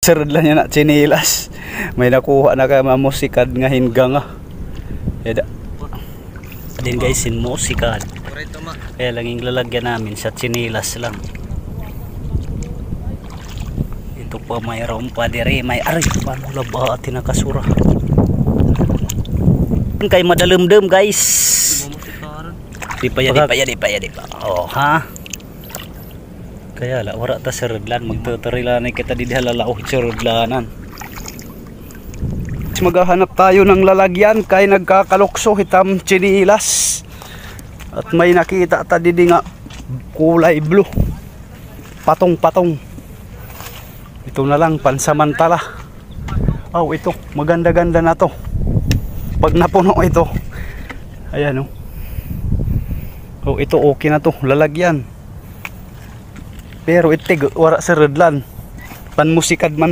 Sarad lang yan na chinilas. May nakuha na kaya mamusikad nga hingga nga. Eda. Din guys, sin musikad. Kaya lang yung lalagyan namin sa chinilas lang. Ito pa mayroon pa dire. May aray. Paano laba at tinakasura. Kay madalimdem guys. Di pa. Oh ha. Kaya la wala ta serudlan magtuturilan kita di halalaw serudlanan. Maghahanap tayo ng lalagyan kay nagkakalokso hitam chinilas. At may nakita ta di nga kulay blue. Patong-patong. Ito na lang pansamantala. Oh, ito maganda-ganda na to. Pag napuno ito. Ayan oh. Oh, ito okay na to, lalagyan. Pero itig wala sa redlan. Panmusikad man.